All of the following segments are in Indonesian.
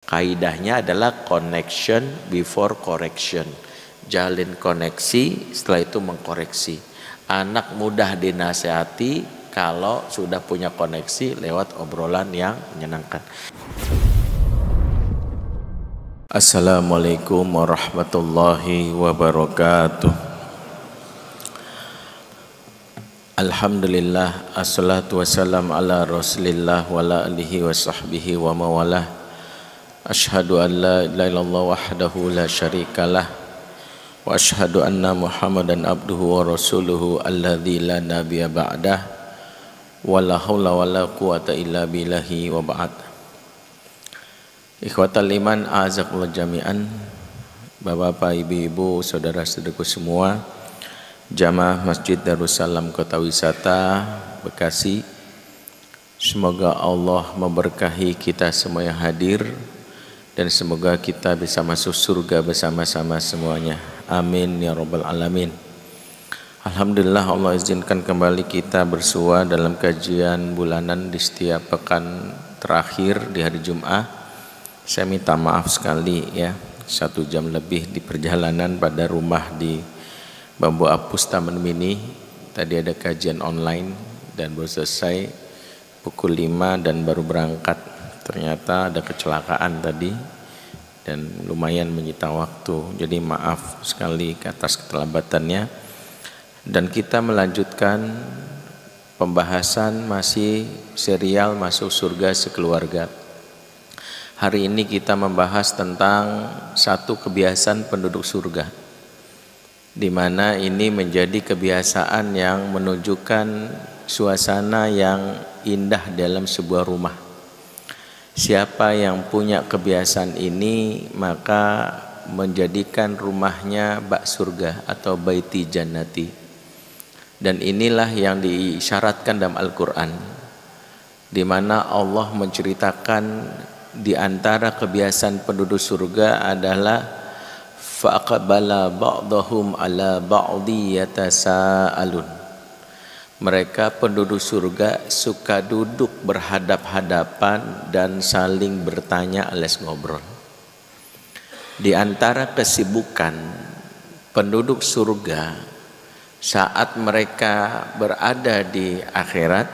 Kaidahnya adalah connection before correction. Jalin koneksi, setelah itu mengkoreksi. Anak mudah dinasehati kalau sudah punya koneksi lewat obrolan yang menyenangkan. Assalamualaikum warahmatullahi wabarakatuh. Alhamdulillah, assalatu wassalam ala rasulillah wa ala alihi wa sahbihi wa mawalah. Ashhadu an la ilaha illallah wahdahu la syarikalah wa ashhadu anna Muhammadan abduhu wa rasuluhu alladzi la nabiyya ba'dah wa la haula wa la quwata illa billahi wa ba'd. Ikhwatal iman a'azakumullah jami'an. Bapak-bapak, ibu-ibu, saudara-saudaraku semua, jamaah Masjid Darussalam Kota Wisata Bekasi, semoga Allah memberkahi kita semua yang hadir dan semoga kita bisa masuk surga bersama-sama semuanya. Amin ya rabbal alamin. Alhamdulillah, Allah izinkan kembali kita bersua dalam kajian bulanan di setiap pekan terakhir di hari Jumat. Saya minta maaf sekali ya, 1 jam lebih di perjalanan pada rumah di Bambu Apus Taman Mini. Tadi ada kajian online dan baru selesai pukul 5 dan baru berangkat. Ternyata ada kecelakaan tadi dan lumayan menyita waktu. Jadi maaf sekali atas keterlambatannya. Dan kita melanjutkan pembahasan masih serial Masuk Surga Sekeluarga. Hari ini kita membahas tentang satu kebiasaan penduduk surga, di mana ini menjadi kebiasaan yang menunjukkan suasana yang indah dalam sebuah rumah. Siapa yang punya kebiasaan ini maka menjadikan rumahnya bak surga atau baiti jannati. Dan inilah yang disyaratkan dalam Al-Quran, di mana Allah menceritakan di antara kebiasaan penduduk surga adalah faqbala ba'dahum ala ba'di yatasaalun. Mereka penduduk surga suka duduk berhadap-hadapan dan saling bertanya alias ngobrol. Di antara kesibukan penduduk surga saat mereka berada di akhirat,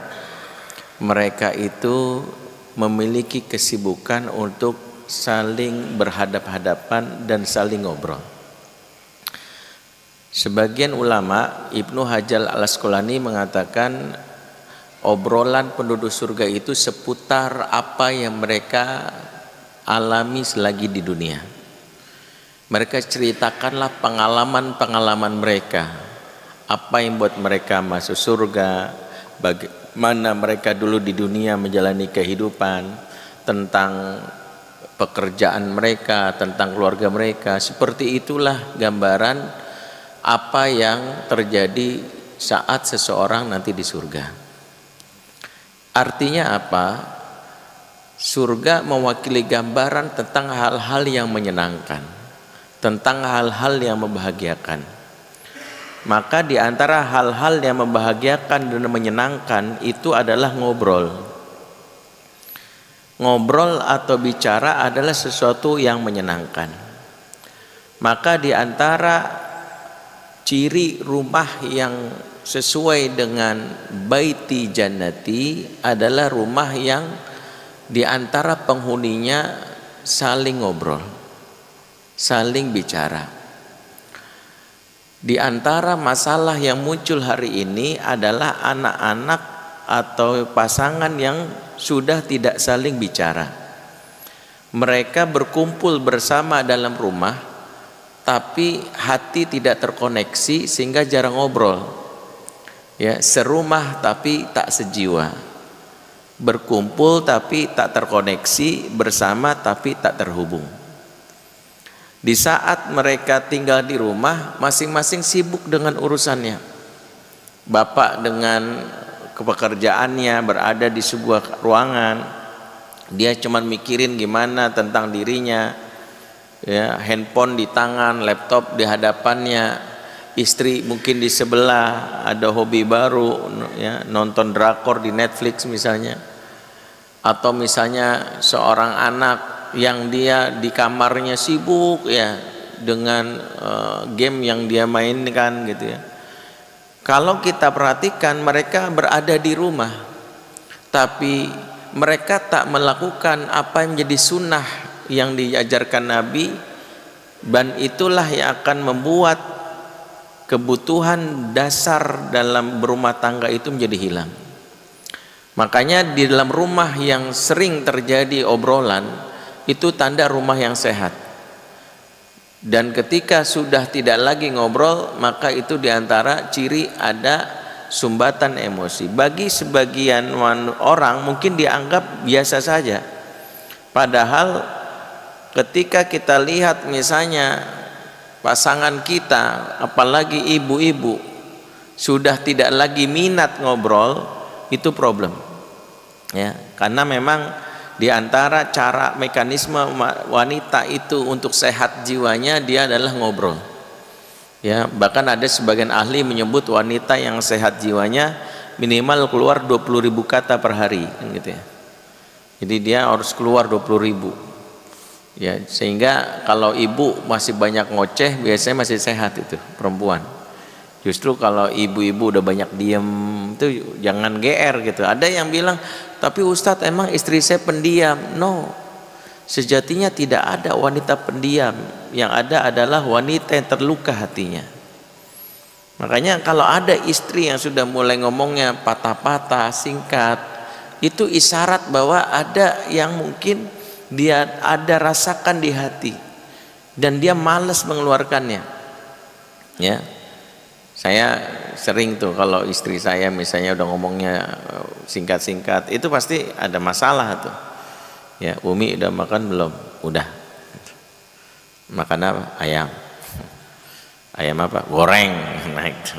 mereka itu memiliki kesibukan untuk saling berhadap-hadapan dan saling ngobrol. Sebagian ulama, Ibnu Hajar Al-Asqalani mengatakan obrolan penduduk surga itu seputar apa yang mereka alami selagi di dunia. Mereka ceritakanlah pengalaman-pengalaman mereka, apa yang buat mereka masuk surga, bagaimana mereka dulu di dunia menjalani kehidupan, tentang pekerjaan mereka, tentang keluarga mereka. Seperti itulah gambaran apa yang terjadi saat seseorang nanti di surga. Artinya apa? Surga mewakili gambaran tentang hal-hal yang menyenangkan, tentang hal-hal yang membahagiakan. Maka di antara hal-hal yang membahagiakan dan menyenangkan itu adalah ngobrol. Ngobrol atau bicara adalah sesuatu yang menyenangkan. Maka di antara ciri rumah yang sesuai dengan baiti jannati adalah rumah yang di antara penghuninya saling ngobrol, saling bicara. Di antara masalah yang muncul hari ini adalah anak-anak atau pasangan yang sudah tidak saling bicara. Mereka berkumpul bersama dalam rumah, tapi hati tidak terkoneksi sehingga jarang ngobrol. Ya, serumah tapi tak sejiwa. Berkumpul tapi tak terkoneksi, bersama tapi tak terhubung. Di saat mereka tinggal di rumah, masing-masing sibuk dengan urusannya. Bapak dengan pekerjaannya berada di sebuah ruangan, dia cuma mikirin gimana tentang dirinya, ya, handphone di tangan, laptop di hadapannya, istri mungkin di sebelah, ada hobi baru, ya, nonton drakor di Netflix misalnya, atau misalnya seorang anak yang dia di kamarnya sibuk ya dengan game yang dia mainkan gitu ya. Kalau kita perhatikan, mereka berada di rumah, tapi mereka tak melakukan apa yang menjadi sunnah yang diajarkan Nabi, dan itulah yang akan membuat kebutuhan dasar dalam berumah tangga itu menjadi hilang. Makanya di dalam rumah yang sering terjadi obrolan, itu tanda rumah yang sehat. Dan ketika sudah tidak lagi ngobrol, maka itu diantara ciri ada sumbatan emosi. Bagi sebagian orang mungkin dianggap biasa saja, padahal ketika kita lihat misalnya pasangan kita, apalagi ibu-ibu, sudah tidak lagi minat ngobrol, itu problem ya. Karena memang di antara cara mekanisme wanita itu untuk sehat jiwanya, dia adalah ngobrol ya. Bahkan ada sebagian ahli menyebut wanita yang sehat jiwanya minimal keluar 20.000 kata per hari kan gitu ya. Jadi dia harus keluar 20.000 ya, sehingga kalau ibu masih banyak ngoceh, biasanya masih sehat itu perempuan. Justru kalau ibu-ibu udah banyak diem itu jangan GR gitu. Ada yang bilang, tapi Ustadz emang istri saya pendiam. No, sejatinya tidak ada wanita pendiam. Yang ada adalah wanita yang terluka hatinya. Makanya kalau ada istri yang sudah mulai ngomongnya patah-patah, singkat, itu isyarat bahwa ada yang mungkin dia ada rasakan di hati dan dia malas mengeluarkannya ya. Saya sering tuh kalau istri saya misalnya udah ngomongnya singkat-singkat, itu pasti ada masalah tuh ya. Umi udah makan belum? Udah. Makan apa? Ayam. Ayam apa? Goreng. Nah itu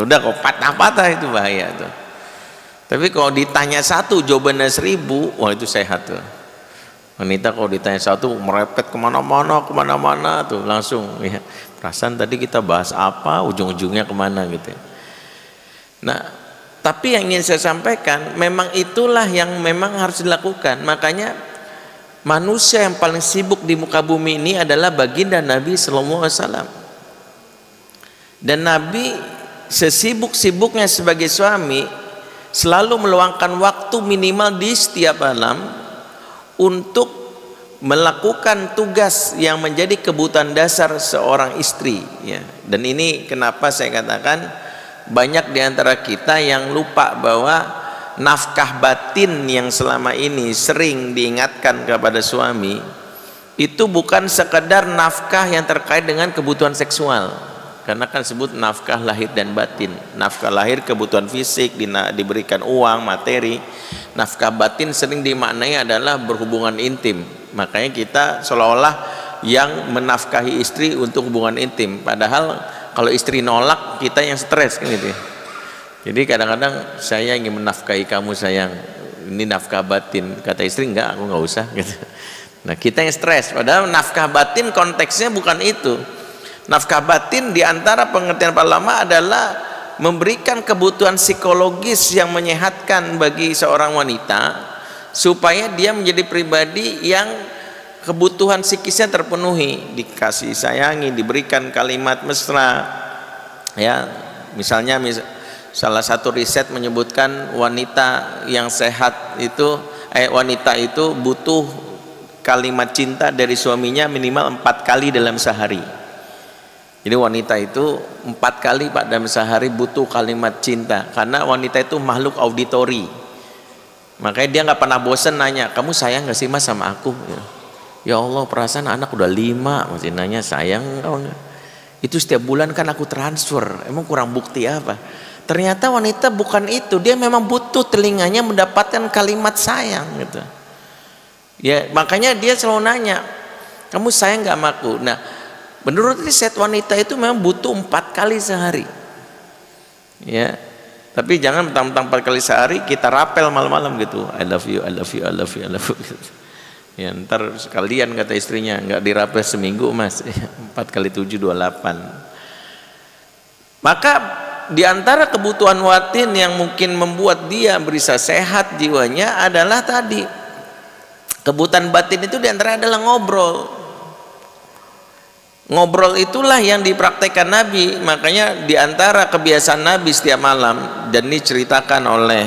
udah kok patah-patah, itu bahaya tuh. Tapi kalau ditanya satu jawabannya 1000, wah itu sehat tuh. Wanita kalau ditanya satu merepet kemana-mana tuh langsung ya. Perasaan tadi kita bahas apa, ujung-ujungnya kemana gitu ya. Nah, tapi yang ingin saya sampaikan, memang itulah yang memang harus dilakukan. Makanya manusia yang paling sibuk di muka bumi ini adalah baginda Nabi Sallallahu Alaihi Wasallam. Dan Nabi sesibuk-sibuknya sebagai suami selalu meluangkan waktu minimal di setiap malam untuk melakukan tugas yang menjadi kebutuhan dasar seorang istri ya. Dan ini kenapa saya katakan banyak di antara kita yang lupa bahwa nafkah batin yang selama ini sering diingatkan kepada suami itu bukan sekedar nafkah yang terkait dengan kebutuhan seksual, karena kan sebut nafkah lahir dan batin. Nafkah lahir kebutuhan fisik, diberikan uang, materi. Nafkah batin sering dimaknai adalah berhubungan intim. Makanya kita seolah-olah yang menafkahi istri untuk hubungan intim, padahal kalau istri nolak kita yang stres kan gitu ya. Jadi kadang-kadang saya ingin menafkahi kamu sayang, ini nafkah batin, kata istri enggak, aku nggak usah gitu. Nah kita yang stres, padahal nafkah batin konteksnya bukan itu. Nafkah batin diantara pengertian para ulama adalah memberikan kebutuhan psikologis yang menyehatkan bagi seorang wanita supaya dia menjadi pribadi yang kebutuhan psikisnya terpenuhi, dikasih sayangi, diberikan kalimat mesra ya. Misalnya salah satu riset menyebutkan wanita yang sehat itu wanita itu butuh kalimat cinta dari suaminya minimal 4 kali dalam sehari. Jadi wanita itu 4 kali dalam sehari butuh kalimat cinta, karena wanita itu makhluk auditori. Makanya dia nggak pernah bosan nanya, kamu sayang nggak sih mas sama aku? Ya Allah, perasaan anak udah 5 masih nanya sayang enggak? Itu setiap bulan kan aku transfer, emang kurang bukti apa? Ternyata wanita bukan itu, dia memang butuh telinganya mendapatkan kalimat sayang gitu. Ya makanya dia selalu nanya, kamu sayang nggak sama aku? Nah menurut riset wanita itu memang butuh 4 kali sehari ya. Tapi jangan mentang-mentang 4 kali sehari kita rapel malam-malam gitu, I love you, I love you, I love you, I love you gitu. Ya ntar sekalian kata istrinya, nggak dirapel seminggu mas, 4 kali 7 28. Maka diantara kebutuhan watin yang mungkin membuat dia bisa sehat jiwanya adalah tadi Kebutuhan batin itu diantara adalah ngobrol. Ngobrol itulah yang dipraktekkan Nabi. Makanya diantara kebiasaan Nabi setiap malam, dan ini ceritakan oleh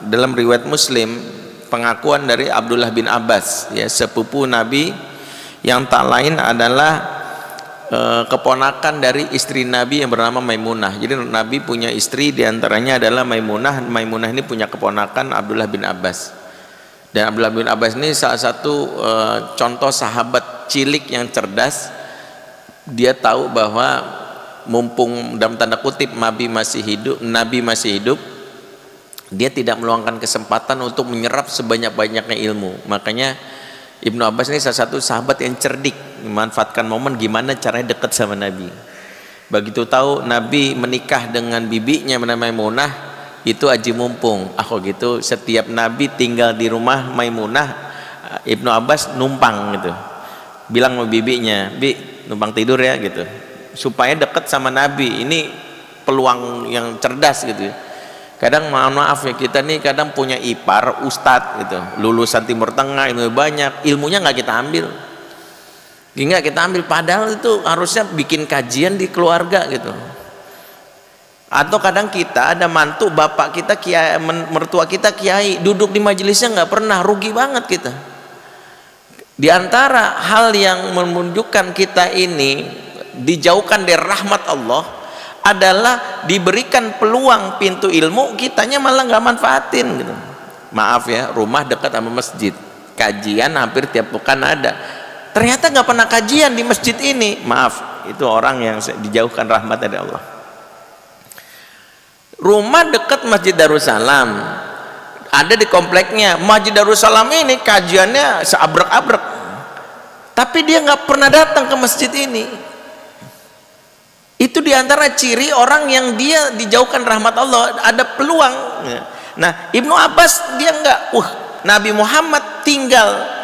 dalam riwayat Muslim, pengakuan dari Abdullah bin Abbas, ya, sepupu Nabi yang tak lain adalah keponakan dari istri Nabi yang bernama Maimunah. Jadi Nabi punya istri, diantaranya adalah Maimunah. Maimunah ini punya keponakan Abdullah bin Abbas. Dan Abdullah bin Abbas ini salah satu contoh sahabat cilik yang cerdas. Dia tahu bahwa mumpung dalam tanda kutip Nabi masih hidup, dia tidak meluangkan kesempatan untuk menyerap sebanyak-banyaknya ilmu. Makanya Ibnu Abbas ini salah satu sahabat yang cerdik, memanfaatkan momen gimana caranya dekat sama Nabi. Begitu tahu Nabi menikah dengan bibinya bernama Maimunah, itu aji mumpung. Kok gitu, setiap Nabi tinggal di rumah Maimunah, Ibnu Abbas numpang gitu. Bilang sama bibinya, "Bi, numpang tidur ya," gitu. Supaya dekat sama Nabi. Ini peluang yang cerdas gitu. Kadang mohon maaf ya, kita nih kadang punya ipar ustadz gitu, lulusan Timur Tengah, ilmu banyak, ilmunya nggak kita ambil. Nggak kita ambil, padahal itu harusnya bikin kajian di keluarga gitu. Atau kadang kita ada mantu bapak kita kiai, mertua kita kiai, duduk di majelisnya nggak pernah, rugi banget kita. Di antara hal yang menunjukkan kita ini dijauhkan dari rahmat Allah adalah diberikan peluang pintu ilmu, kitanya malah nggak manfaatin gitu. Maaf ya, rumah dekat sama masjid, kajian hampir tiap pekan ada, ternyata nggak pernah kajian di masjid ini. Maaf, itu orang yang dijauhkan rahmat dari Allah. Rumah dekat Masjid Darussalam, ada di kompleknya. Masjid Darussalam ini kajiannya seabrek-abrek, tapi dia nggak pernah datang ke masjid ini. Itu diantara ciri orang yang dia dijauhkan rahmat Allah, ada peluang. Nah, Ibnu Abbas dia nggak, Nabi Muhammad tinggal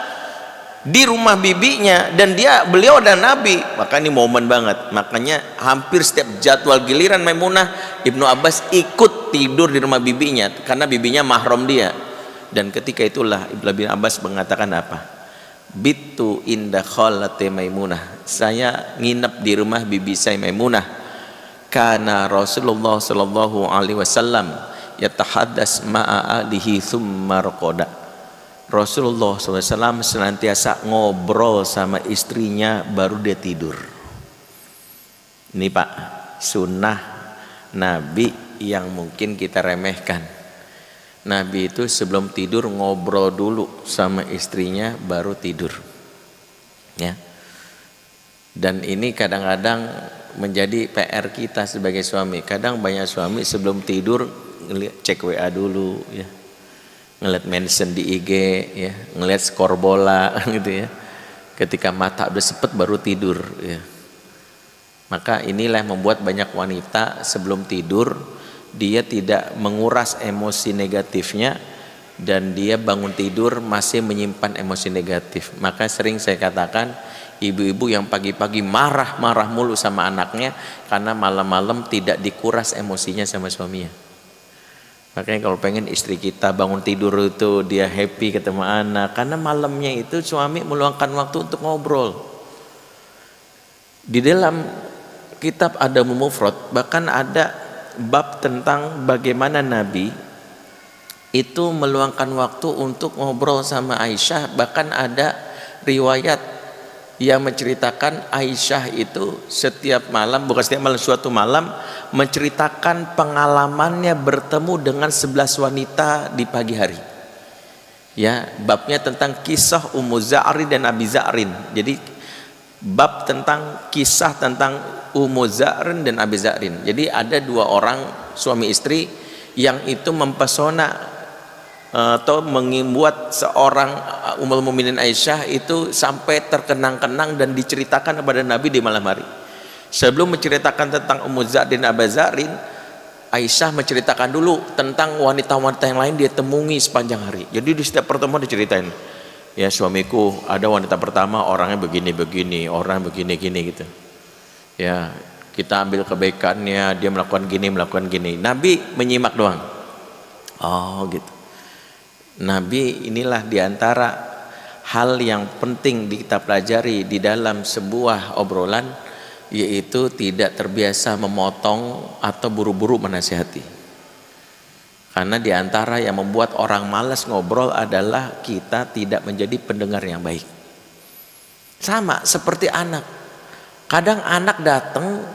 di rumah bibinya dan beliau adalah Nabi, maka ini momen banget. Makanya hampir setiap jadwal giliran Maimunah, Ibnu Abbas ikut tidur di rumah bibinya karena bibinya mahram dia. Dan ketika itulah Ibnu bin Abbas mengatakan apa? Bitu inda khalati Maimunah, saya nginep di rumah bibi saya Maimunah. Karena Rasulullah sallallahu alaihi wasallam yatahaddas ma'a alihi tsumma raqada. Rasulullah SAW senantiasa ngobrol sama istrinya baru dia tidur. Ini Pak, sunnah Nabi yang mungkin kita remehkan. Nabi itu sebelum tidur ngobrol dulu sama istrinya baru tidur, ya. Dan ini kadang-kadang menjadi PR kita sebagai suami. Kadang banyak suami sebelum tidur cek WA dulu, ya, ngeliat mention di IG, ya, ngeliat skor bola gitu ya. Ketika mata udah sepet baru tidur, ya. Maka inilah yang membuat banyak wanita sebelum tidur dia tidak menguras emosi negatifnya, dan dia bangun tidur masih menyimpan emosi negatif. Maka sering saya katakan, ibu-ibu yang pagi-pagi marah-marah mulu sama anaknya karena malam-malam tidak dikuras emosinya sama suaminya. Makanya kalau pengen istri kita bangun tidur itu dia happy ketemu anak, karena malamnya itu suami meluangkan waktu untuk ngobrol. Di dalam kitab Adabul Mufrad bahkan ada bab tentang bagaimana Nabi itu meluangkan waktu untuk ngobrol sama Aisyah. Bahkan ada riwayat yang menceritakan Aisyah itu setiap malam, bukan setiap malam, suatu malam menceritakan pengalamannya bertemu dengan 11 wanita di pagi hari. Ya, babnya tentang kisah Ummu Za'rin dan Abi Za'rin. Jadi bab tentang kisah tentang Ummu Za'rin dan Abi Za'rin. Jadi ada dua orang suami istri yang itu mempesona atau membuat seorang Ummul Mukminin Aisyah itu sampai terkenang-kenang dan diceritakan kepada Nabi di malam hari. Sebelum menceritakan tentang Ummu Za'rin dan Abi Za'rin, Aisyah menceritakan dulu tentang wanita-wanita yang lain dia temui sepanjang hari. Jadi di setiap pertemuan diceritain, ya suamiku ada wanita pertama orangnya begini-begini, orang begini-gini gitu. Ya, kita ambil kebaikannya, dia melakukan gini. Nabi menyimak doang. Oh gitu. Nabi inilah diantara hal yang penting kita pelajari di dalam sebuah obrolan, yaitu tidak terbiasa memotong atau buru-buru menasihati. Karena diantara yang membuat orang malas ngobrol adalah kita tidak menjadi pendengar yang baik. Sama seperti anak. Kadang anak datang,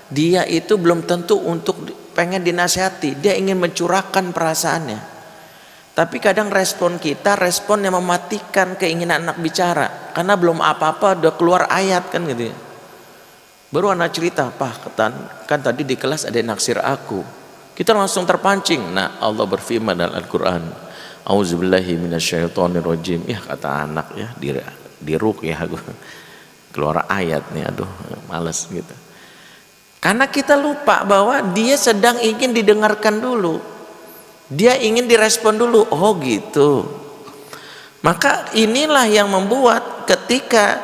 dia itu belum tentu untuk pengen dinasihati, dia ingin mencurahkan perasaannya. Tapi kadang respon kita respon yang mematikan keinginan anak bicara, karena belum apa-apa udah keluar ayat kan gitu ya. Baru anak cerita, "Pak, kan tadi di kelas ada yang naksir aku." Kita langsung terpancing. Nah, Allah berfirman dalam Al-Quran, "Auzubillahi minasyaitonirrajim." Ya kata anak ya, diruk ya aku. Keluar ayat nih, aduh males gitu. Karena kita lupa bahwa dia sedang ingin didengarkan dulu. Dia ingin direspon dulu. Oh gitu. Maka inilah yang membuat ketika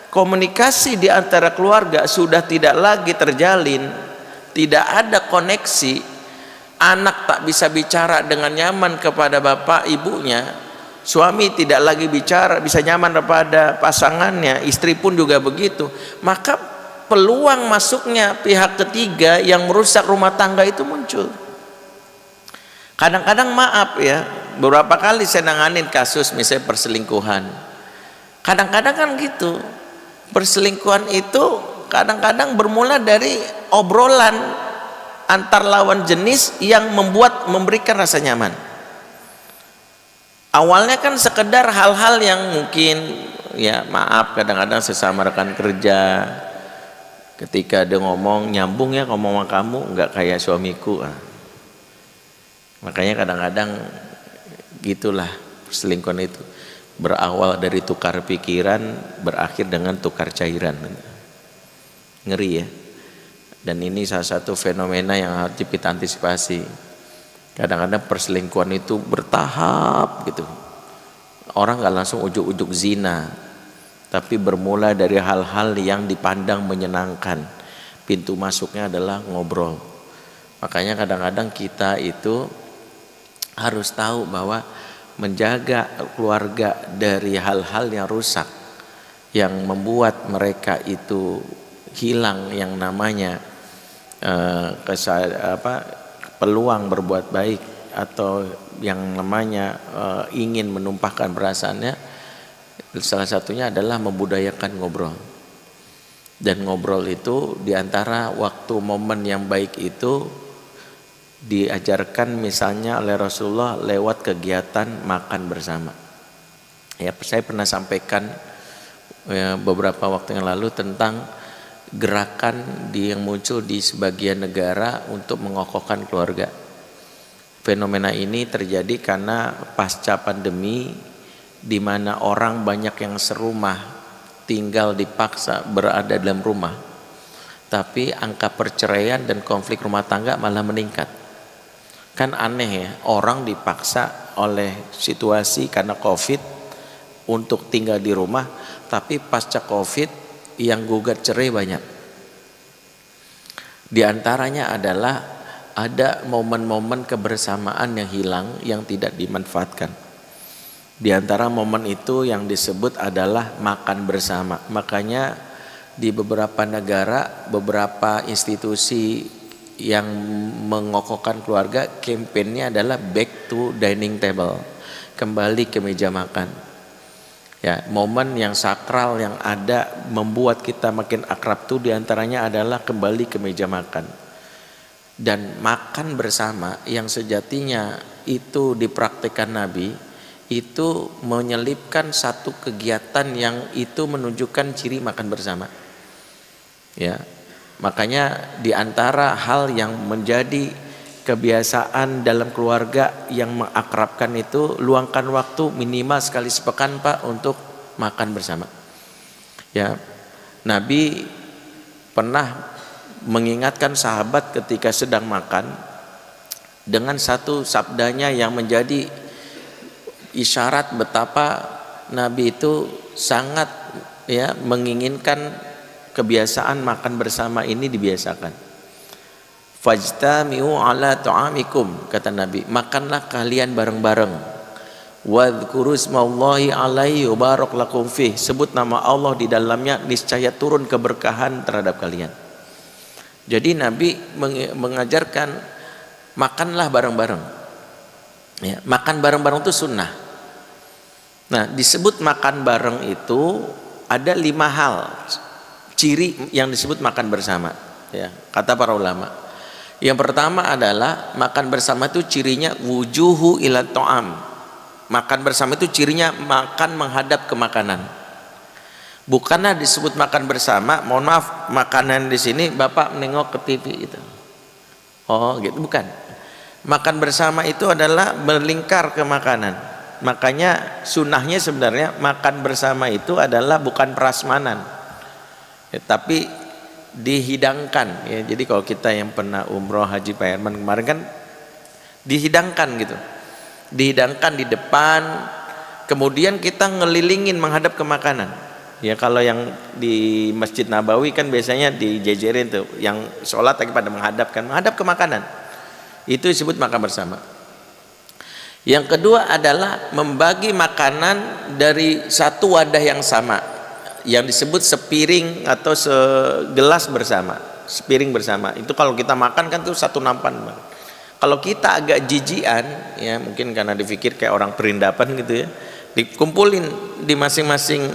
komunikasi di antara keluarga sudah tidak lagi terjalin, tidak ada koneksi, anak tak bisa bicara dengan nyaman kepada bapak ibunya, suami tidak lagi bisa nyaman kepada pasangannya, istri pun juga begitu, maka peluang masuknya pihak ketiga yang merusak rumah tangga itu muncul. Kadang-kadang maaf ya, beberapa kali saya nanganin kasus misalnya perselingkuhan. Kadang-kadang kan gitu, perselingkuhan itu kadang-kadang bermula dari obrolan antar lawan jenis yang memberikan rasa nyaman. Awalnya kan sekedar hal-hal yang mungkin ya maaf, kadang-kadang sesama rekan kerja ketika dia ngomong nyambung ya, ngomong sama kamu nggak kayak suamiku. Makanya kadang-kadang gitulah perselingkuhan itu, berawal dari tukar pikiran berakhir dengan tukar cairan. Ngeri ya. Dan ini salah satu fenomena yang harus kita antisipasi. Kadang-kadang perselingkuhan itu bertahap gitu. Orang nggak langsung ujuk-ujuk zina, tapi bermula dari hal-hal yang dipandang menyenangkan. Pintu masuknya adalah ngobrol. Makanya kadang-kadang kita itu harus tahu bahwa menjaga keluarga dari hal-hal yang rusak, yang membuat mereka itu hilang yang namanya peluang berbuat baik, atau yang namanya ingin menumpahkan perasaannya, salah satunya adalah membudayakan ngobrol. Dan ngobrol itu diantara waktu momen yang baik itu diajarkan misalnya oleh Rasulullah lewat kegiatan makan bersama. Ya, saya pernah sampaikan ya, beberapa waktu yang lalu tentang gerakan yang muncul di sebagian negara untuk mengokohkan keluarga. Fenomena ini terjadi karena pasca pandemi, di mana orang banyak yang serumah, tinggal dipaksa berada dalam rumah, tapi angka perceraian dan konflik rumah tangga malah meningkat. Kan aneh ya, orang dipaksa oleh situasi karena COVID untuk tinggal di rumah, tapi pasca COVID yang gugat cerai banyak. Di antaranya adalah ada momen-momen kebersamaan yang hilang, yang tidak dimanfaatkan. Di antara momen itu yang disebut adalah makan bersama. Makanya di beberapa negara, beberapa institusi yang mengokohkan keluarga, kampanyenya adalah back to dining table, kembali ke meja makan. Ya, momen yang sakral yang ada membuat kita makin akrab tuh diantaranya adalah kembali ke meja makan. Dan makan bersama yang sejatinya itu dipraktikkan Nabi, itu menyelipkan satu kegiatan yang itu menunjukkan ciri makan bersama. Ya, makanya di antara hal yang menjadi kebiasaan dalam keluarga yang mengakrabkan itu, luangkan waktu minimal sekali sepekan Pak untuk makan bersama. Ya, Nabi pernah mengingatkan sahabat ketika sedang makan dengan satu sabdanya yang menjadi isyarat betapa Nabi itu sangat ya menginginkan kebiasaan makan bersama ini dibiasakan. Fajtami'u ala ta'amikum, kata Nabi, makanlah kalian bareng-bareng. Wadhkuru ismallahi alaihi barak lakum fih. Sebut nama Allah di dalamnya, niscaya turun keberkahan terhadap kalian. Jadi Nabi mengajarkan makanlah bareng-bareng. Ya, makan bareng-bareng itu sunnah. Nah, disebut makan bareng itu ada 5 hal ciri yang disebut makan bersama. Ya, kata para ulama. Yang pertama adalah makan bersama itu cirinya wujuhu ila ta'am. Makan bersama itu cirinya makan menghadap ke makanan. Bukanlah disebut makan bersama, mohon maaf, makanan di sini Bapak menengok ke TV itu. Oh, gitu, bukan. Makan bersama itu adalah melingkar ke makanan. Makanya sunnahnya sebenarnya makan bersama itu adalah bukan prasmanan. Ya, tapi dihidangkan ya. Jadi kalau kita yang pernah umroh haji Pak Herman kemarin kan dihidangkan gitu. Dihidangkan di depan, kemudian kita ngelilingin menghadap ke makanan. Ya kalau yang di Masjid Nabawi kan biasanya dijejerin tuh, yang sholat lagi pada menghadap ke makanan. Itu disebut makan bersama. Yang kedua adalah membagi makanan dari satu wadah yang sama, yang disebut sepiring atau segelas bersama, sepiring bersama. Itu kalau kita makan kan tuh satu nampan. Kalau kita agak jijian, ya mungkin karena dipikir kayak orang perindapan gitu ya, dikumpulin di masing-masing,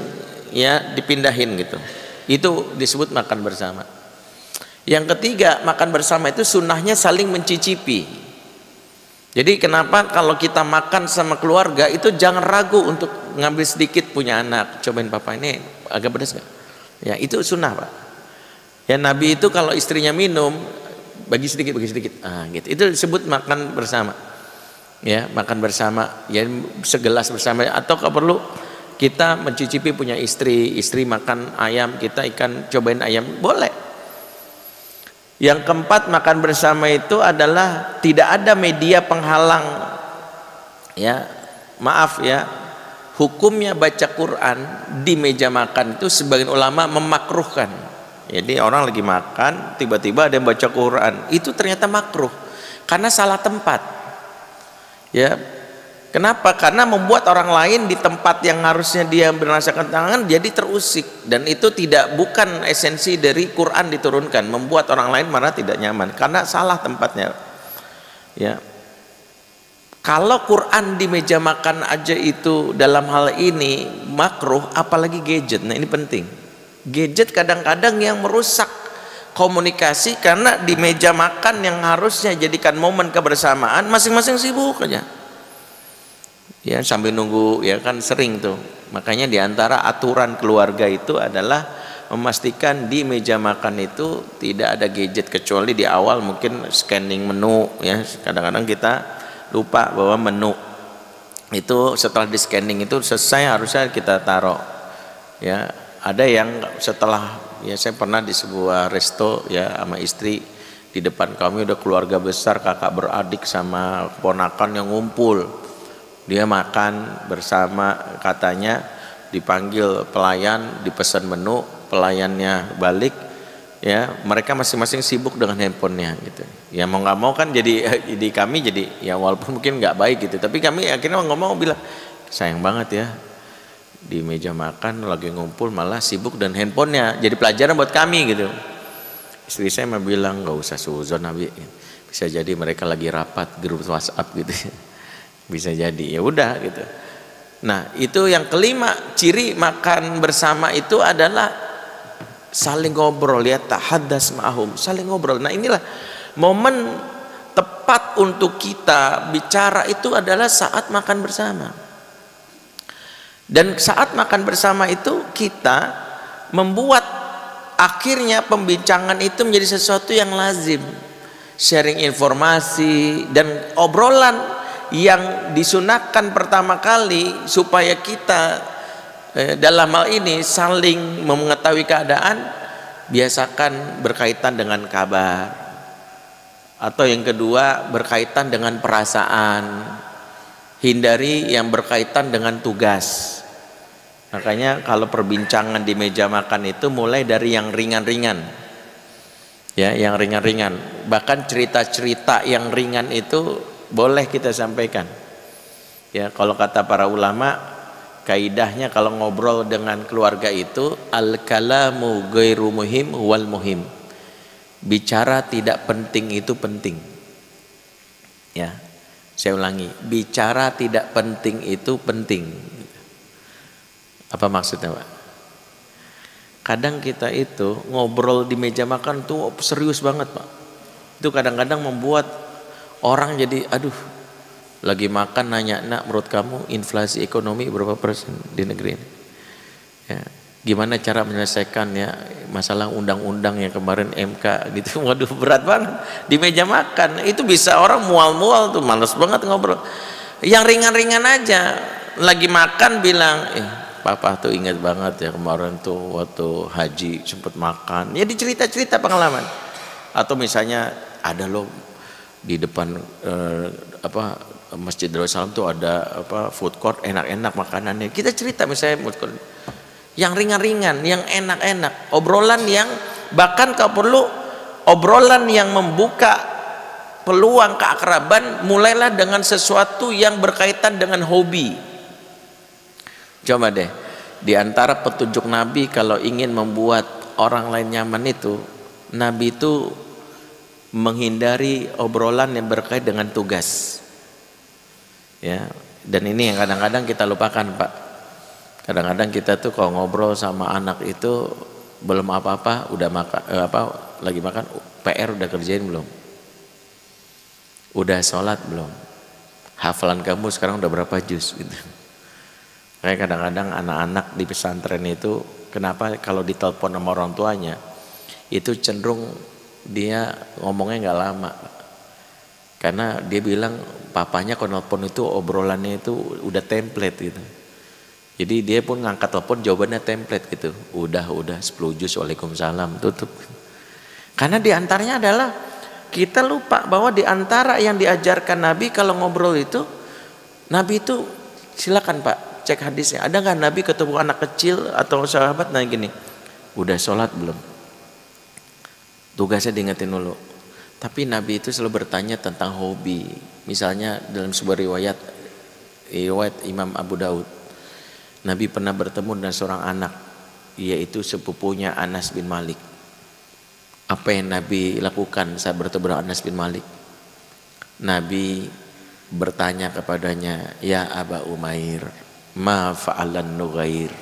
ya dipindahin gitu. Itu disebut makan bersama. Yang ketiga, makan bersama itu sunnahnya saling mencicipi. Jadi kenapa kalau kita makan sama keluarga itu jangan ragu untuk ngambil sedikit, punya anak, cobain papa ini agak pedas nggak? Ya itu sunnah Pak. Ya Nabi itu kalau istrinya minum, bagi sedikit gitu. Itu disebut makan bersama. Ya, makan bersama, ya segelas bersama, atau kalau perlu kita mencicipi punya istri makan ayam, kita ikan cobain ayam, boleh. Yang keempat, makan bersama itu adalah tidak ada media penghalang. Ya, maaf ya, hukumnya baca Quran di meja makan itu sebagian ulama memakruhkan. Jadi orang lagi makan, tiba-tiba ada yang baca Quran, itu ternyata makruh karena salah tempat. Ya, kenapa? Karena membuat orang lain di tempat yang harusnya dia merasakan tangan jadi terusik, dan itu bukan esensi dari Quran diturunkan. Membuat orang lain malah tidak nyaman karena salah tempatnya. Ya, kalau Quran di meja makan aja itu dalam hal ini makruh, apalagi gadget. Nah ini penting. Gadget kadang-kadang yang merusak komunikasi, karena di meja makan yang harusnya jadikan momen kebersamaan masing-masing sibuk aja. Ya sambil nunggu, ya kan sering tuh. Makanya diantara aturan keluarga itu adalah memastikan di meja makan itu tidak ada gadget, kecuali di awal mungkin scanning menu ya. Kadang-kadang kita lupa bahwa menu itu setelah di scanning itu selesai harusnya kita taruh. Ya, ada yang setelah, ya saya pernah di sebuah resto ya sama istri, di depan kami udah keluarga besar, kakak beradik sama keponakan yang ngumpul, dia makan bersama, katanya dipanggil pelayan, dipesan menu, pelayannya balik, ya mereka masing-masing sibuk dengan handphonenya gitu. Ya mau nggak mau kan jadi di kami jadi ya walaupun mungkin nggak baik gitu, tapi kami akhirnya ngomong bilang sayang banget ya, di meja makan lagi ngumpul malah sibuk dan handphonenya, jadi pelajaran buat kami gitu. Istri saya mah bilang nggak usah suzon Nabi, bisa jadi mereka lagi rapat grup WhatsApp gitu, bisa jadi, ya udah gitu. Nah itu yang kelima, ciri makan bersama itu adalah saling ngobrol, ya tahaddas ma'hum, saling ngobrol. Nah inilah momen tepat untuk kita bicara, itu adalah saat makan bersama. Dan saat makan bersama itu kita membuat akhirnya pembincangan itu menjadi sesuatu yang lazim, sharing informasi dan obrolan yang disunahkan pertama kali supaya kita dalam hal ini saling mengetahui keadaan. Biasakan berkaitan dengan kabar, atau yang kedua berkaitan dengan perasaan. Hindari yang berkaitan dengan tugas. Makanya kalau perbincangan di meja makan itu mulai dari yang ringan-ringan, ya yang ringan-ringan, bahkan cerita-cerita yang ringan itu boleh kita sampaikan. Ya, kalau kata para ulama, kaidahnya kalau ngobrol dengan keluarga itu al-kalamu ghairu muhim wal muhim. Bicara tidak penting itu penting. Ya. Saya ulangi, bicara tidak penting itu penting. Apa maksudnya, Pak? Kadang kita itu ngobrol di meja makan tuh serius banget, Pak. Itu kadang-kadang membuat orang jadi aduh, lagi makan nanya, "Nak, menurut kamu inflasi ekonomi berapa persen di negeri ini?" Ya, gimana cara menyelesaikan ya masalah undang-undang yang kemarin MK gitu. Waduh, berat banget di meja makan. Itu bisa orang mual-mual tuh, males banget ngobrol. Yang ringan-ringan aja, lagi makan bilang, papa tuh ingat banget ya kemarin tuh waktu haji sempet makan. Ya dicerita-cerita pengalaman. Atau misalnya ada loh di depan Masjid Darussalam tuh ada food court enak-enak makanannya. Kita cerita misalnya food court yang ringan-ringan, yang enak-enak, obrolan yang bahkan kalau perlu obrolan yang membuka peluang keakraban, mulailah dengan sesuatu yang berkaitan dengan hobi. Coba deh, di antara petunjuk Nabi kalau ingin membuat orang lain nyaman itu, Nabi itu menghindari obrolan yang berkait dengan tugas. Ya, dan ini yang kadang-kadang kita lupakan, Pak. Kadang-kadang kita tuh kalau ngobrol sama anak itu belum apa-apa udah makan lagi makan, PR udah kerjain belum? Udah sholat belum? Hafalan kamu sekarang udah berapa juz gitu. Kayak kadang-kadang anak-anak di pesantren itu kenapa kalau ditelepon sama orang tuanya itu cenderung dia ngomongnya nggak lama. Karena dia bilang papanya kalau telepon itu obrolannya itu udah template gitu. Jadi dia pun ngangkat telepon jawabannya template gitu. Udah 10 juz, waalaikumsalam, tutup. Karena diantaranya adalah kita lupa bahwa diantara yang diajarkan Nabi kalau ngobrol itu, Nabi itu silakan Pak cek hadisnya. Ada nggak Nabi ketemu anak kecil atau sahabat nanya gini, udah sholat belum? Tugasnya diingetin dulu. Tapi Nabi itu selalu bertanya tentang hobi. Misalnya dalam sebuah riwayat Imam Abu Daud, Nabi pernah bertemu dengan seorang anak, yaitu sepupunya Anas bin Malik. Apa yang Nabi lakukan saat bertemu dengan Anas bin Malik? Nabi bertanya kepadanya, "Ya Aba Umair, ma fa'alan nughair?"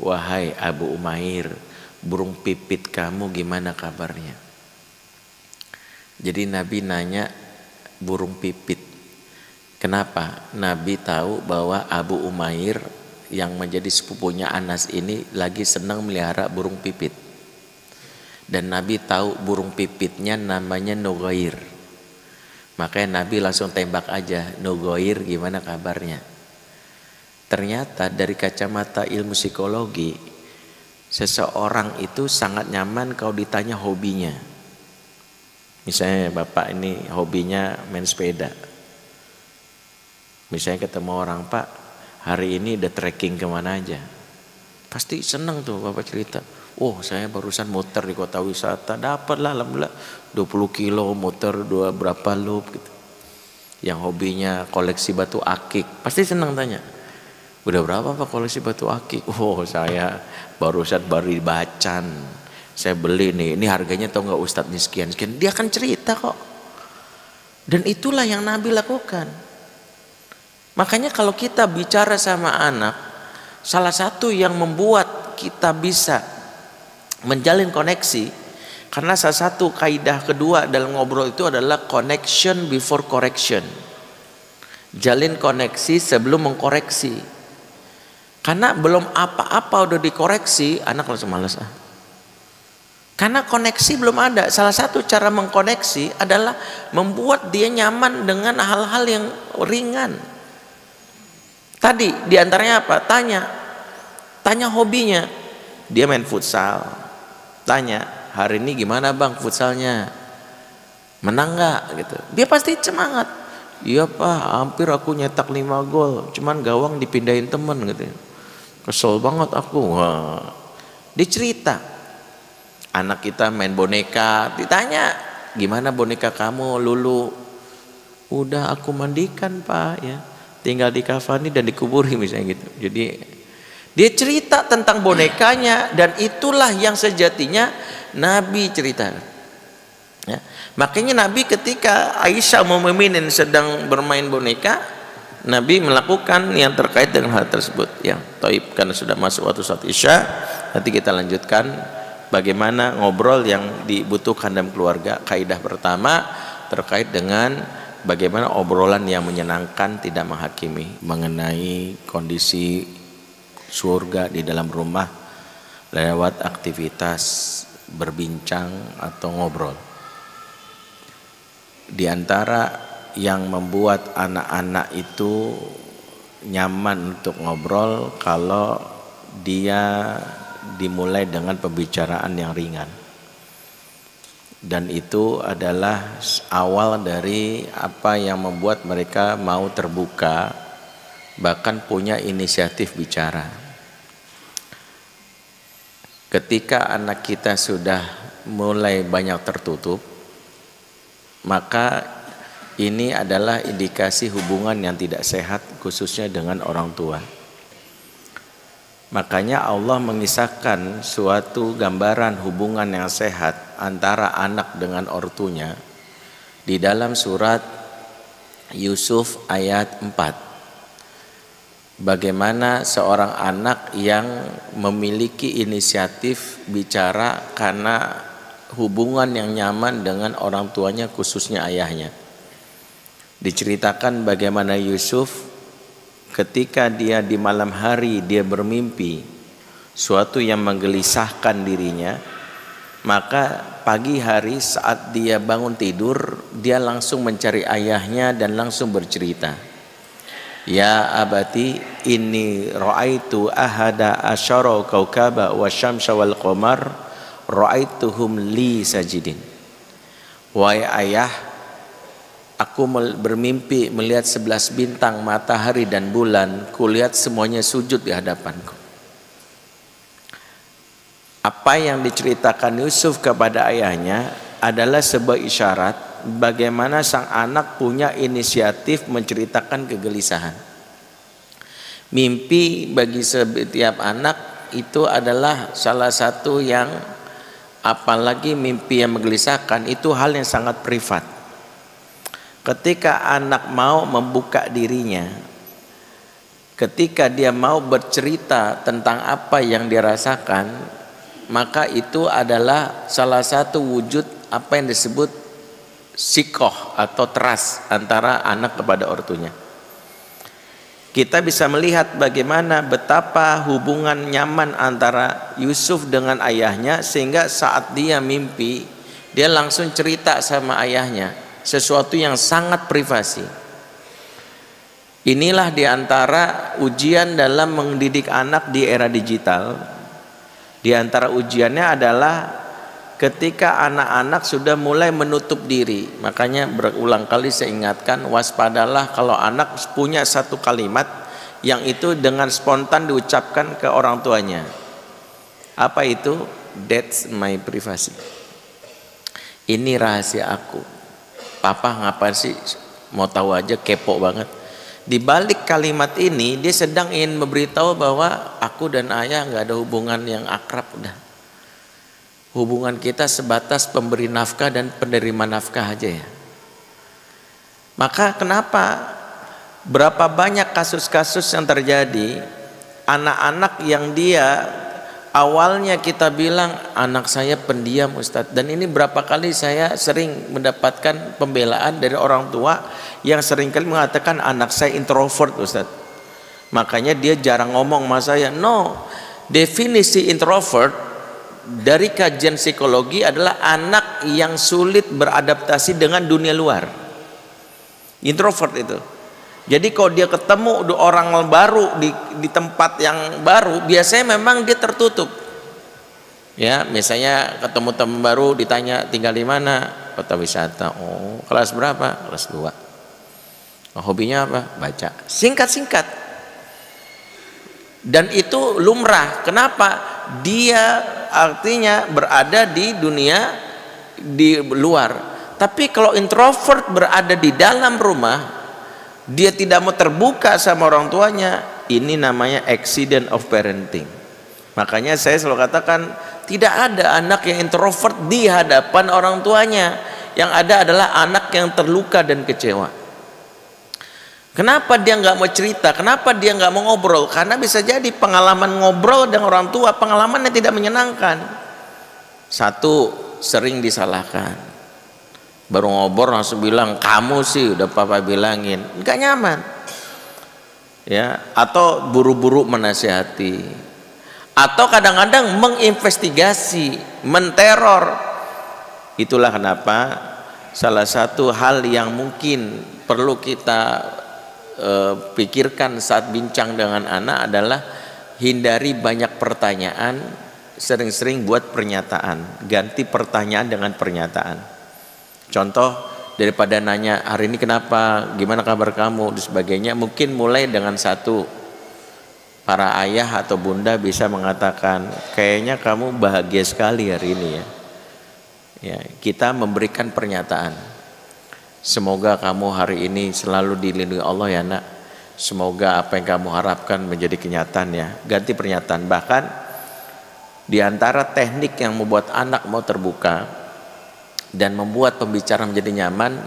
Wahai Abu Umair, burung pipit kamu gimana kabarnya? Jadi Nabi nanya burung pipit. Kenapa? Nabi tahu bahwa Abu Umair yang menjadi sepupunya Anas ini lagi senang melihara burung pipit. Dan Nabi tahu burung pipitnya namanya Nughair. Makanya Nabi langsung tembak aja, Nughair gimana kabarnya? Ternyata dari kacamata ilmu psikologi, seseorang itu sangat nyaman kalau ditanya hobinya. Misalnya bapak ini hobinya main sepeda. Misalnya ketemu orang, "Pak, hari ini udah trekking kemana aja?" Pasti seneng tuh bapak cerita. "Oh, saya barusan muter di kota wisata, dapatlah alhamdulillah 20 kilo muter berapa loop gitu." Yang hobinya koleksi batu akik, pasti seneng tanya, "Udah berapa Pak koleksi batu akik?" "Oh, saya barusan baru Bacan. Saya beli nih, ini harganya tau nggak Ustadz nih sekian." Dia akan cerita kok. Dan itulah yang Nabi lakukan. Makanya kalau kita bicara sama anak, salah satu yang membuat kita bisa menjalin koneksi, karena salah satu kaidah kedua dalam ngobrol itu adalah connection before correction. Jalin koneksi sebelum mengkoreksi. Karena belum apa-apa udah dikoreksi, anak langsung malas. Karena koneksi belum ada. Salah satu cara mengkoneksi adalah membuat dia nyaman dengan hal-hal yang ringan. Tadi diantaranya apa? Tanya hobinya. Dia main futsal. Tanya, "Hari ini gimana Bang futsalnya? Menang nggak?" Gitu. Dia pasti semangat. "Iya Pak, hampir aku nyetak 5 gol. Cuman gawang dipindahin temen," gitu. "Kesel banget aku." Wah. Dicerita. Anak kita main boneka, ditanya, "Gimana boneka kamu Lulu?" "Udah aku mandikan Pak ya. tinggal dikafani dan dikuburi misalnya gitu. Jadi dia cerita tentang bonekanya, dan itulah yang sejatinya Nabi ceritakan. Ya. Makanya Nabi ketika Aisyah ummul mukminin sedang bermain boneka, Nabi melakukan yang terkait dengan hal tersebut. Ya, Taib, karena sudah masuk waktu saat Isya, nanti kita lanjutkan bagaimana ngobrol yang dibutuhkan dalam keluarga. Kaidah pertama terkait dengan bagaimana obrolan yang menyenangkan, tidak menghakimi, mengenai kondisi surga di dalam rumah lewat aktivitas berbincang atau ngobrol. Di antara yang membuat anak-anak itu nyaman untuk ngobrol kalau dia dimulai dengan pembicaraan yang ringan, dan itu adalah awal dari apa yang membuat mereka mau terbuka, bahkan punya inisiatif bicara. Ketika anak kita sudah mulai banyak tertutup, maka ini adalah indikasi hubungan yang tidak sehat, khususnya dengan orang tua. Makanya Allah mengisahkan suatu gambaran hubungan yang sehat antara anak dengan ortunya di dalam surat Yusuf ayat 4. Bagaimana seorang anak yang memiliki inisiatif bicara karena hubungan yang nyaman dengan orang tuanya, khususnya ayahnya. Diceritakan bagaimana Yusuf ketika dia di malam hari dia bermimpi suatu yang menggelisahkan dirinya, maka pagi hari saat dia bangun tidur, dia langsung mencari ayahnya dan langsung bercerita, "Ya abati, inni ra'aitu ahada asyara kaukaba wa syamsa wal qamar ra'aituhum li sajidin." Wahai ayah, aku bermimpi melihat 11 bintang, matahari dan bulan, kulihat semuanya sujud di hadapanku. Apa yang diceritakan Yusuf kepada ayahnya adalah sebuah isyarat bagaimana sang anak punya inisiatif menceritakan kegelisahan. Mimpi bagi setiap anak itu adalah salah satu yang, apalagi mimpi yang menggelisahkan, itu hal yang sangat privat. Ketika anak mau membuka dirinya, ketika dia mau bercerita tentang apa yang dirasakan, maka itu adalah salah satu wujud apa yang disebut sikoh atau trust antara anak kepada ortunya. Kita bisa melihat bagaimana betapa hubungan nyaman antara Yusuf dengan ayahnya, sehingga saat dia mimpi, dia langsung cerita sama ayahnya sesuatu yang sangat privasi. Inilah diantara ujian dalam mendidik anak di era digital. Di antara ujiannya adalah ketika anak-anak sudah mulai menutup diri. Makanya berulang kali saya ingatkan, waspadalah kalau anak punya satu kalimat yang itu dengan spontan diucapkan ke orang tuanya. Apa itu? That's my privacy. Ini rahasia aku. Papa ngapain sih? Mau tahu aja, kepo banget. Di balik kalimat ini dia sedang ingin memberitahu bahwa aku dan ayah nggak ada hubungan yang akrab, udah. Hubungan kita sebatas pemberi nafkah dan penerima nafkah aja ya. Maka kenapa berapa banyak kasus-kasus yang terjadi, anak-anak yang dia awalnya kita bilang anak saya pendiam Ustadz, dan ini berapa kali saya sering mendapatkan pembelaan dari orang tua yang seringkali mengatakan anak saya introvert Ustadz, makanya dia jarang ngomong sama saya. No, definisi introvert dari kajian psikologi adalah anak yang sulit beradaptasi dengan dunia luar. Introvert itu. Jadi kalau dia ketemu orang baru di tempat yang baru, biasanya memang dia tertutup. Ya, misalnya ketemu teman baru, ditanya tinggal di mana, kota wisata. Oh, kelas berapa? Kelas 2. Oh, hobinya apa? Baca. Singkat-singkat. Dan itu lumrah. Kenapa? Dia artinya berada di dunia di luar. Tapi kalau introvert berada di dalam rumah, dia tidak mau terbuka sama orang tuanya, ini namanya accident of parenting. Makanya saya selalu katakan, tidak ada anak yang introvert di hadapan orang tuanya. Yang ada adalah anak yang terluka dan kecewa. Kenapa dia nggak mau cerita? Kenapa dia nggak mau ngobrol? Karena bisa jadi pengalaman ngobrol dengan orang tua, pengalaman yang tidak menyenangkan. Satu, sering disalahkan. Baru ngobrol langsung bilang, kamu sih udah papa bilangin. Nggak nyaman. Ya, atau buru-buru menasihati. Atau kadang-kadang menginvestigasi, menteror. Itulah kenapa salah satu hal yang mungkin perlu kita pikirkan saat bincang dengan anak adalah hindari banyak pertanyaan, sering-sering buat pernyataan, ganti pertanyaan dengan pernyataan. Contoh, daripada nanya hari ini kenapa, gimana kabar kamu dan sebagainya, mungkin mulai dengan satu, para ayah atau bunda bisa mengatakan, kayaknya kamu bahagia sekali hari ini ya. Ya, kita memberikan pernyataan. Semoga kamu hari ini selalu dilindungi Allah ya nak. Semoga apa yang kamu harapkan menjadi kenyataan ya. Ganti pernyataan. Bahkan di antara teknik yang membuat anak mau terbuka dan membuat pembicaraan menjadi nyaman,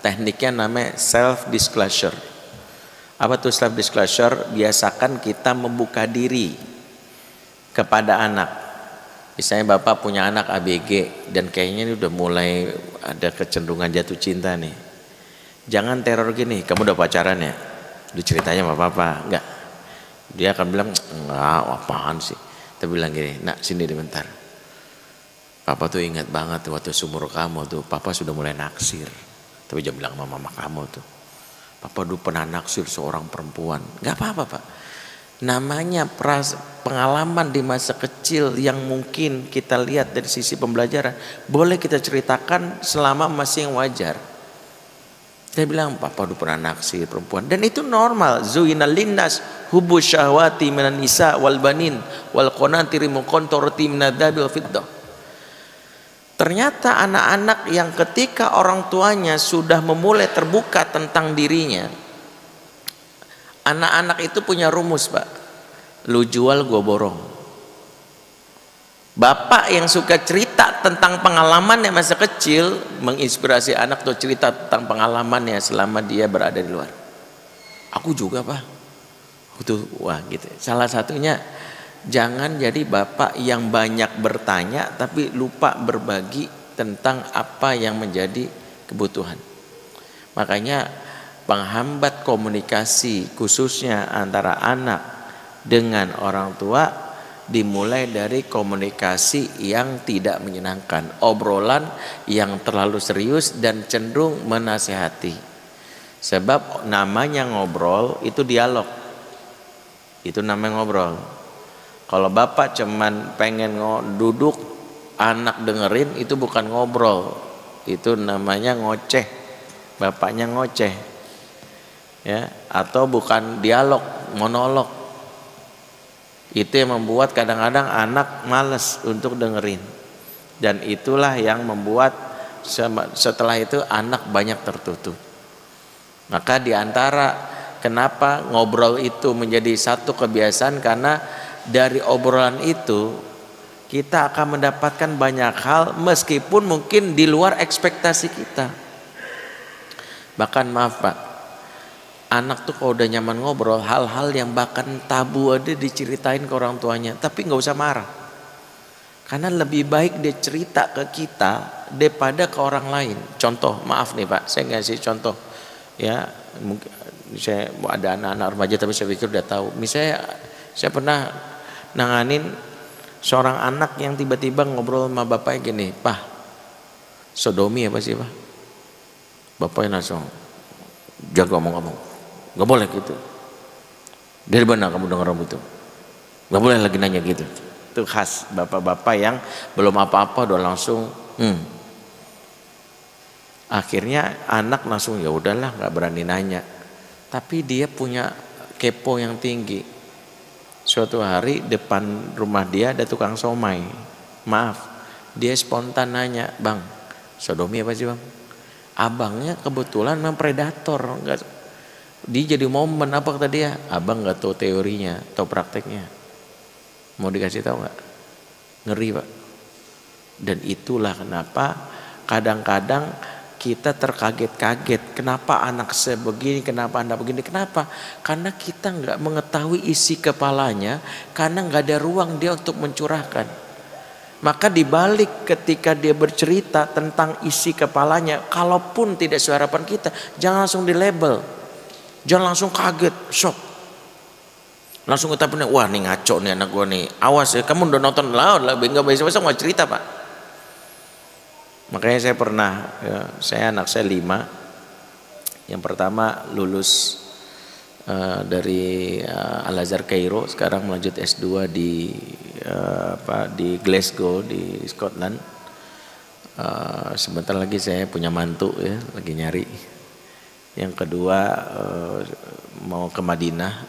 tekniknya namanya self disclosure. Apa tuh self disclosure? Biasakan kita membuka diri kepada anak. Misalnya bapak punya anak ABG dan kayaknya ini udah mulai ada kecenderungan jatuh cinta nih. Jangan teror gini, kamu udah pacaran ya? Udah ceritanya sama papa? Enggak. Dia akan bilang, enggak, apaan sih? Kita bilang gini, nak sini bentar. Papa tuh ingat banget waktu seumur kamu tuh, papa sudah mulai naksir. Tapi jangan bilang sama mama kamu tuh. Papa dulu pernah naksir seorang perempuan. Enggak apa-apa pak. Namanya pengalaman di masa kecil yang mungkin kita lihat dari sisi pembelajaran, boleh kita ceritakan selama masih yang wajar. Saya bilang papa udah pernah naksir perempuan dan itu normal. Zuinal linnas hubbu syahwati minan nisa wal banin wal qanatiri muqantarati minadzabi wal fiddah. Ternyata anak-anak yang ketika orang tuanya sudah memulai terbuka tentang dirinya, anak-anak itu punya rumus pak, lu jual gua borong. Bapak yang suka cerita tentang pengalamannya masa kecil menginspirasi anak tuh cerita tentang pengalamannya selama dia berada di luar. Aku juga pak, tuh wah gitu. Salah satunya jangan jadi bapak yang banyak bertanya tapi lupa berbagi tentang apa yang menjadi kebutuhan. Makanya penghambat komunikasi khususnya antara anak dengan orang tua dimulai dari komunikasi yang tidak menyenangkan, obrolan yang terlalu serius dan cenderung menasehati. Sebab namanya ngobrol itu dialog, itu namanya ngobrol. Kalau bapak cuman pengen duduk anak dengerin, itu bukan ngobrol, itu namanya ngoceh, bapaknya ngoceh. Ya, atau bukan dialog, monolog. Itu yang membuat kadang-kadang anak malas untuk dengerin, dan itulah yang membuat setelah itu anak banyak tertutup. Maka diantara kenapa ngobrol itu menjadi satu kebiasaan, karena dari obrolan itu kita akan mendapatkan banyak hal meskipun mungkin di luar ekspektasi kita. Bahkan maaf pak, anak tuh kalau udah nyaman ngobrol, hal-hal yang bahkan tabu ada diceritain ke orang tuanya, tapi nggak usah marah, karena lebih baik dia cerita ke kita daripada ke orang lain. Contoh, maaf nih pak, saya ngasih contoh ya, mungkin saya ada anak-anak remaja tapi saya pikir udah tahu. Misalnya saya pernah nanganin seorang anak yang tiba-tiba ngobrol sama bapaknya gini, pak, sodomi apa sih pak? Bapaknya langsung jaga ngomong-ngomong. Gak boleh gitu. Dari mana kamu dengar itu? Gak boleh lagi nanya gitu. Itu khas bapak-bapak yang belum apa-apa udah langsung Akhirnya anak langsung ya udahlah, nggak berani nanya. Tapi dia punya kepo yang tinggi. Suatu hari depan rumah dia ada tukang somai. Maaf, dia spontan nanya, bang, sodomi apa sih bang? Abangnya kebetulan memang predator, Dia jadi momen apa kata dia? Abang nggak tahu teorinya, tahu prakteknya. Mau dikasih tahu nggak? Ngeri Pak. Dan itulah kenapa kadang-kadang kita terkaget-kaget. Kenapa anak saya begini? Kenapa Anda begini? Kenapa? Karena kita nggak mengetahui isi kepalanya, karena nggak ada ruang dia untuk mencurahkan. Maka dibalik ketika dia bercerita tentang isi kepalanya, kalaupun tidak sesuai harapan kita, jangan langsung dilabel, jangan langsung kaget, shock, langsung kita punya, wah nih ngaco nih anak gua nih, awas ya, kamu udah nonton lah, nggak bisa mau cerita Pak. Makanya saya pernah, ya, anak saya 5, yang pertama lulus dari Al-Azhar Kairo, sekarang melanjut S2 di Glasgow di Scotland. Sebentar lagi saya punya mantu ya, lagi nyari. Yang kedua mau ke Madinah,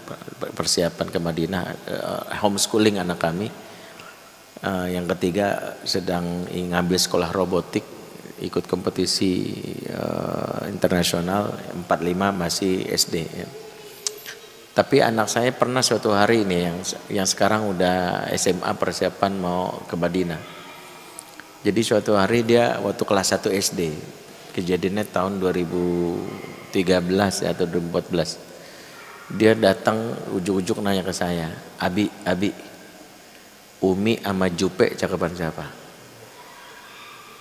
persiapan ke Madinah, homeschooling anak kami. Yang ketiga sedang ngambil sekolah robotik, ikut kompetisi internasional. 45 masih SD ya. Tapi anak saya pernah suatu hari ini yang sekarang udah SMA persiapan mau ke Madinah. Jadi suatu hari dia waktu kelas 1 SD, kejadiannya tahun 2013 atau 2014. Dia datang ujuk-ujuk nanya ke saya, Abi, Umi sama Jupe cakapan siapa?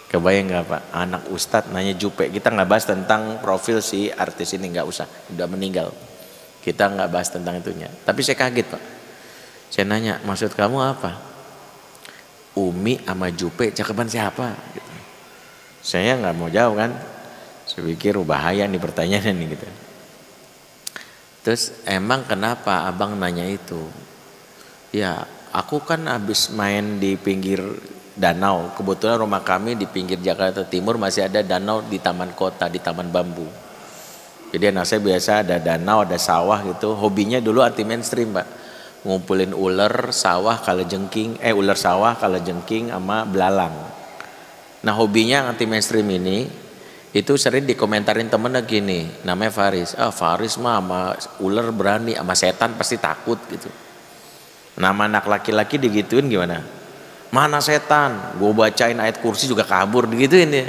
Kebayang nggak Pak? Anak Ustadz nanya Jupe. Kita nggak bahas tentang profil si artis ini, nggak usah, udah meninggal. Kita nggak bahas tentang itunya. Tapi saya kaget Pak. Saya nanya, maksud kamu apa? Umi sama Jupe cakapan siapa? Gitu. Saya nggak mau jawab kan. Saya pikir bahaya nih pertanyaannya nih gitu. Terus emang kenapa abang nanya itu? Ya aku kan habis main di pinggir danau. Kebetulan rumah kami di pinggir Jakarta Timur masih ada danau di taman kota, di taman bambu. Jadi anak saya biasa ada danau, ada sawah gitu. Hobinya dulu anti mainstream Pak. Ngumpulin ular sawah, kalajengking, ular sawah, kalajengking sama belalang. Nah hobinya anti mainstream ini itu sering dikomentarin temennya gini, namanya Faris. Faris mah sama ular berani, sama setan pasti takut gitu. Nama anak laki-laki digituin gimana? Mana setan? Gue bacain ayat kursi juga kabur digituin ya.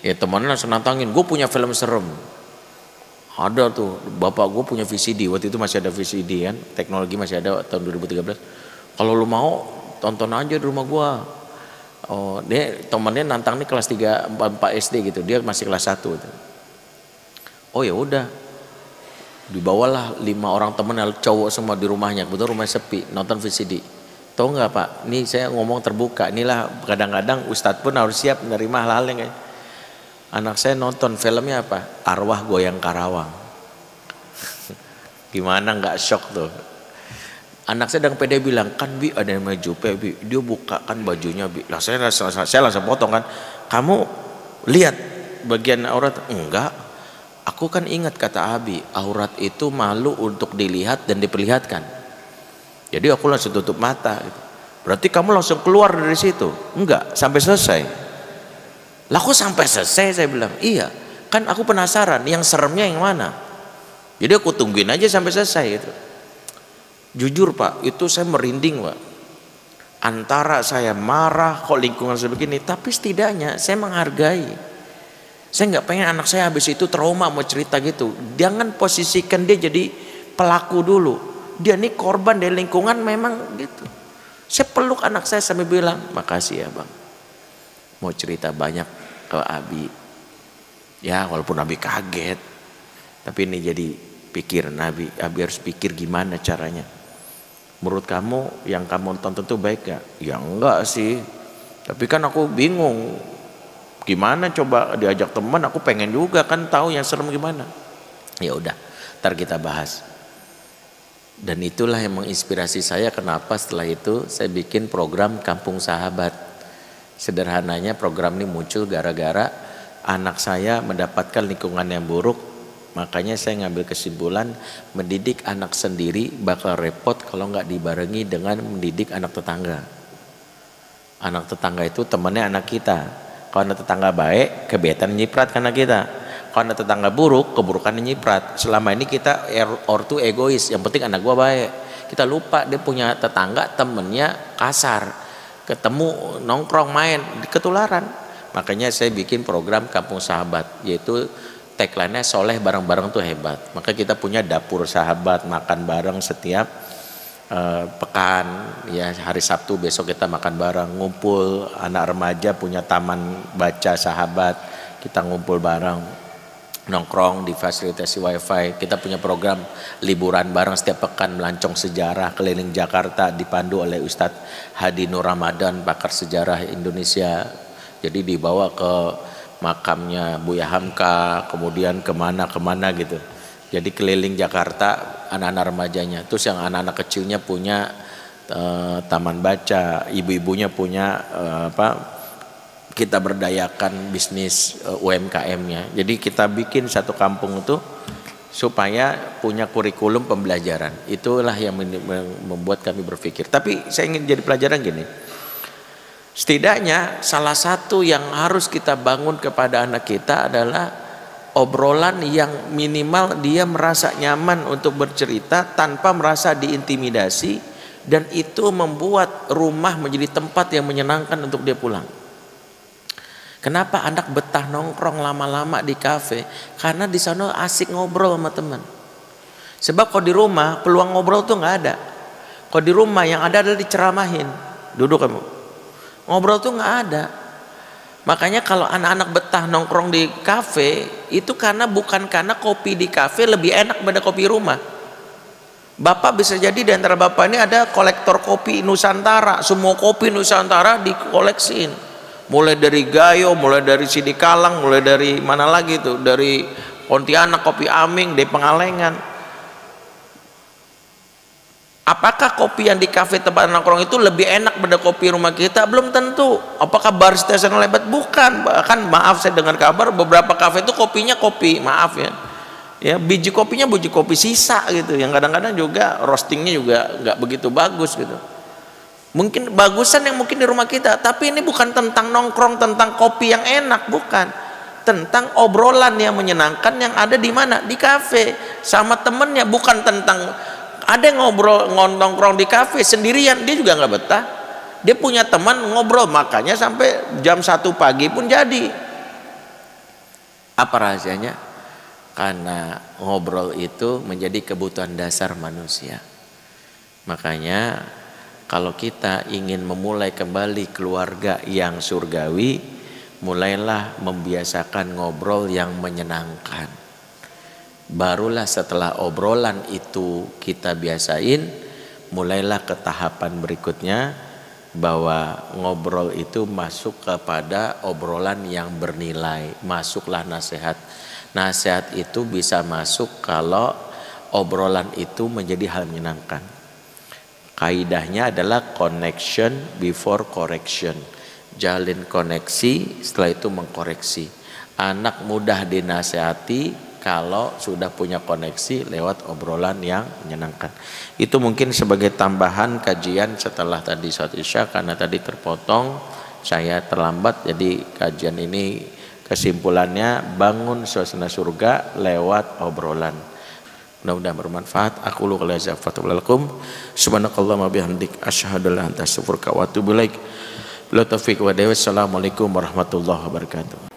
Ya temennya langsung nantangin, gue punya film serem. Ada tuh, bapak gue punya VCD, waktu itu masih ada VCD kan, teknologi masih ada tahun 2013. Kalau lu mau tonton aja di rumah gue. Oh, dia temannya nantang nih kelas 3, 4 SD gitu, dia masih kelas 1 gitu. Oh ya udah, dibawalah 5 orang temen cowok semua di rumahnya, kebetulan rumahnya sepi, nonton VCD. Tahu nggak Pak? Ini saya ngomong terbuka, inilah kadang-kadang Ustadz pun harus siap menerima hal-hal yang kayak. Anak saya nonton filmnya apa? Arwah Goyang Karawang. Gimana nggak shock tuh? Anak saya dengan pede bilang, kan Bi ada yang Jupe Bi, dia buka kan bajunya Bi. Lah saya langsung potong kan. Kamu lihat bagian aurat? Enggak. Aku kan ingat kata Abi, aurat itu malu untuk dilihat dan diperlihatkan. Jadi aku langsung tutup mata. Gitu. Berarti kamu langsung keluar dari situ? Enggak, sampai selesai. Lah kok sampai selesai? Saya bilang, iya. Kan aku penasaran, yang seremnya yang mana? Jadi aku tungguin aja sampai selesai gitu. Jujur Pak, itu saya merinding Pak. Antara saya marah kok lingkungan sebegini, tapi setidaknya saya menghargai. Saya nggak pengen anak saya habis itu trauma mau cerita gitu. Jangan posisikan dia jadi pelaku dulu. Dia nih korban dari lingkungan memang gitu. Saya peluk anak saya sambil bilang, makasih ya Bang. Mau cerita banyak ke Abi. Ya walaupun Abi kaget, tapi ini jadi pikiran Abi. Abi harus pikir gimana caranya. Menurut kamu yang kamu tonton tuh baik gak? Ya enggak sih. Tapi kan aku bingung. Gimana coba diajak teman? Aku pengen juga kan tahu yang serem gimana. Ya udah, ntar kita bahas. Dan itulah yang menginspirasi saya. Kenapa setelah itu saya bikin program Kampung Sahabat. Sederhananya program ini muncul gara-gara anak saya mendapatkan lingkungan yang buruk. Makanya saya ngambil kesimpulan mendidik anak sendiri bakal repot kalau nggak dibarengi dengan mendidik anak tetangga. Anak tetangga itu temannya anak kita. Kalau anak tetangga baik, kebetan nyiprat ke anak kita. Kalau ada tetangga buruk, keburukannya nyiprat. Selama ini kita ortu egois, yang penting anak gua baik. Kita lupa dia punya tetangga temennya kasar, ketemu nongkrong main ketularan. Makanya saya bikin program Kampung Sahabat, yaitu tagline-nya soleh bareng-bareng tuh hebat. Maka kita punya dapur sahabat, makan bareng setiap pekan, ya hari Sabtu besok kita makan bareng, ngumpul anak remaja punya taman baca sahabat, kita ngumpul bareng. Nongkrong di fasilitasi wifi. Kita punya program liburan bareng setiap pekan, melancong sejarah keliling Jakarta dipandu oleh Ustadz Hadi Nur Ramadan, pakar sejarah Indonesia. Jadi dibawa ke makamnya Buya Hamka, kemudian kemana gitu. Jadi keliling Jakarta anak-anak remajanya. Terus yang anak-anak kecilnya punya taman baca, ibu-ibunya punya kita berdayakan bisnis UMKM-nya. Jadi kita bikin satu kampung itu supaya punya kurikulum pembelajaran. Itulah yang membuat kami berpikir. Tapi saya ingin jadi pelajaran gini. Setidaknya salah satu yang harus kita bangun kepada anak kita adalah obrolan yang minimal dia merasa nyaman untuk bercerita tanpa merasa diintimidasi, dan itu membuat rumah menjadi tempat yang menyenangkan untuk dia pulang. Kenapa anak betah nongkrong lama-lama di kafe? Karena di sana asik ngobrol sama teman. Sebab kalau di rumah peluang ngobrol tuh nggak ada. Kalau di rumah yang ada adalah diceramahin. Duduk kamu. Ngobrol tuh nggak ada. Makanya kalau anak-anak betah nongkrong di kafe itu bukan karena kopi di kafe lebih enak daripada kopi rumah. Bapak bisa jadi di antara bapak ini ada kolektor kopi Nusantara. Semua kopi Nusantara dikoleksiin. Mulai dari Gayo, mulai dari Sidikalang, mulai dari mana lagi tuh, dari Pontianak, kopi Aming, dari Pengalengan. Apakah kopi yang di kafe tempat nongkrong itu lebih enak daripada kopi rumah kita? Belum tentu. Apakah barista sana lebat? Bukan. Bahkan maaf saya dengar kabar beberapa kafe itu kopinya kopi, maaf ya. Ya, biji kopinya biji kopi sisa gitu. Yang kadang-kadang juga roastingnya juga nggak begitu bagus gitu. Mungkin bagusan yang mungkin di rumah kita, tapi ini bukan tentang nongkrong, tentang kopi yang enak, bukan. Tentang obrolan yang menyenangkan yang ada di mana? Di kafe sama temennya, bukan tentang ada yang nongkrong di kafe sendirian, dia juga nggak betah. Dia punya teman ngobrol, makanya sampai jam 1 pagi pun jadi. Apa rahasianya? Karena ngobrol itu menjadi kebutuhan dasar manusia. Makanya kalau kita ingin memulai kembali keluarga yang surgawi, mulailah membiasakan ngobrol yang menyenangkan. Barulah setelah obrolan itu kita biasain, mulailah ke tahapan berikutnya, bahwa ngobrol itu masuk kepada obrolan yang bernilai. Masuklah nasihat. Nasihat itu bisa masuk kalau obrolan itu menjadi hal menyenangkan. Kaidahnya adalah connection before correction. Jalin koneksi, setelah itu mengkoreksi. Anak mudah dinasihati kalau sudah punya koneksi lewat obrolan yang menyenangkan. Itu mungkin sebagai tambahan kajian setelah tadi sholat isya, karena tadi terpotong saya terlambat. Jadi kajian ini kesimpulannya bangun suasana surga lewat obrolan. Mudah-mudahan bermanfaat. Aku lu qala jazakumullahu subhanakallahumma bihamdik asyhadu an la ilaha illa anta astaghfiruka wa atubu ilaik. Bila taufiq wa hidayah. Wassalamualaikum warahmatullahi wabarakatuh.